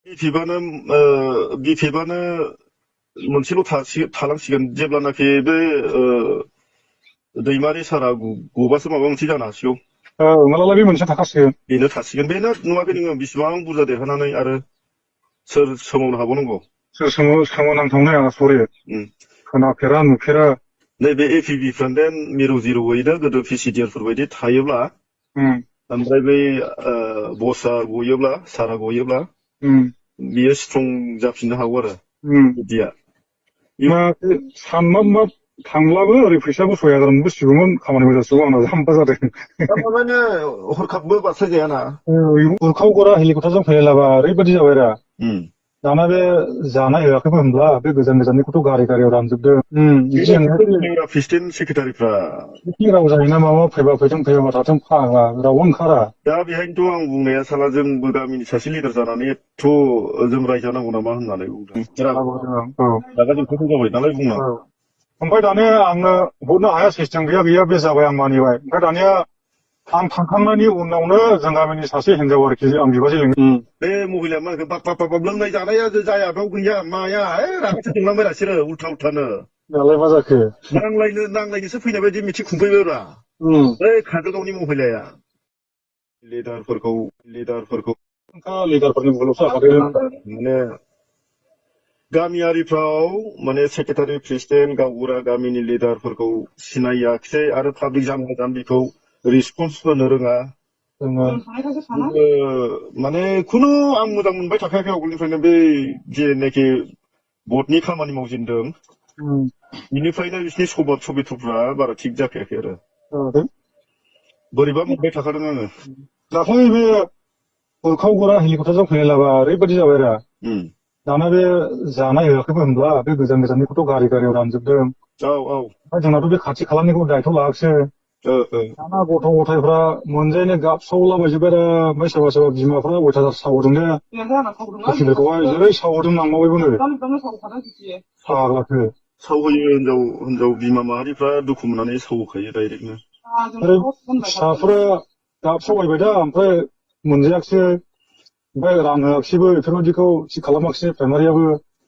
이 비바는 मोनसेल' थालांसिगोन जेब्लानाखि बे दैमारि सारा गबासो माबा मोनसे जानो हासिगौ मालाबा बे मोनसे थाखासिगोन बेनो थासिगोन बेनो नुवाखै नोङो बेसेबां बुरजा देरहानानै आरो सोर सोमावनो हाबावनांगौ सोर सोमोनांथावनाय आं सरि खोनाफेरा नुफेरा नैबे एपिबि फ्रान्देन मिरु जिर'यैनो गोदो पिसिडिआरफोर बायदि थायोब्ला ओमफ्राय बै बसआ गयोब्ला सारा गयोब्ला बियो स्ट्रं जाफिननो हागौ आरो बिदिया सानबा थांब्लाबो ओरै फैसाबो 6,000 मोनबोसिगौमोन खामानि मोजांसिगौ आंना जाम्बा जादों माने हरखाबबो बारस्लायजायाना उरखाव गरा हेलिकप्टारजों फैलायलाबा ओरैबायदि जाबाय रा दाना बे जानाय होआखैबो होनब्ला बे गोजान गोजाननिखौथ' गारियाव रानजोबदों प्रेसिडेन्ट सेक्रेटारिफ्रा राव जायोना माबा फैबा फैथों फैयाबा थाथों फाग्ला रावबो ओंखारा दा बेहायनोथ' आं बुंनाया साला जोंबो गामिनि सासे लिडार जानानै एथ' जों रायजानांगौ नामा होननानै बुंदों रागा जोंखांखां जाबाय नालाय बुंना ओमफ्राय दानिया आंनो हरनो हाया सिस्टेम गैया बे जाबाय आं मानिबाय ओमफ्राय दानिया आं थांखांनायनि उनावनो जों गामिनि सासे हिनजाव आरोखि आं बिबाजै लिङो बे महिलाया मा होनखो बाब लोंनाय जानाया जाया बेयाव गैया माया रागासो जोंलांबाय बिसोरो उल्था दालाय मा जाखो नांलायनोसो फैनाय बायदि मिथिं खुंफैबायब्रा बै काजलगावनि महिलाया लिडारफोरनि मुंखौल'सो माने गामियारिफ्राव माने सेक्रेटारि प्रेसिडेन्ट गावबुरा गामिनि लिडारफोरखौ सिनायाखिसै आरो पाब्लिक जाम्बिखौ रिसपन्स होनो रोङा माने खुनु आं मोजां मोनबाय थाखायाखै आवगोलनिफ्रायनो बे जेनाखि भटनि खामानि मावजेनदों बिनिफ्रायनो बिसिनि सभाब सबिथ्रफ्रा बारा थिग जाखायाखै आरो बोरैबा मोनबाय थाखादों आङो दाख्लै बे उरखाव गरा हेलिकप्टारजों फैलायलाबा ओरैबायदि जाबाय रा दाना बे जानाय होआखैबो होनब्ला बे गोजान गोजाननिखौथ' गारियाव रानजोबदों ओमफ्राय जोंनाथ' बे खाथि खालानिखौ दायथ' लायाखिसै दाना गथ' गथायफ्रा मोनजायैनो गाबसावलाबायजोब्बाय रा ओमफ्राय सोरबा बिमाफ्रा अयथासार सावदों दे गथ'फोरखौहाय जेरै सावदों लांबावबायबोनो फाग्लाखो सावहोयो हिनजाव बिमा माहारिफ्रा दुखु मोननानै सावहोखायो डाइरेक्टनो फिसाफ्रा गाबसावलायबाय दा ओमफ्राय मोनजायाखिसै ओमफ्राय रां होआखिसैबो बेफोरबायदिखौ थिग खालामाखिसै प्राइमारियाबो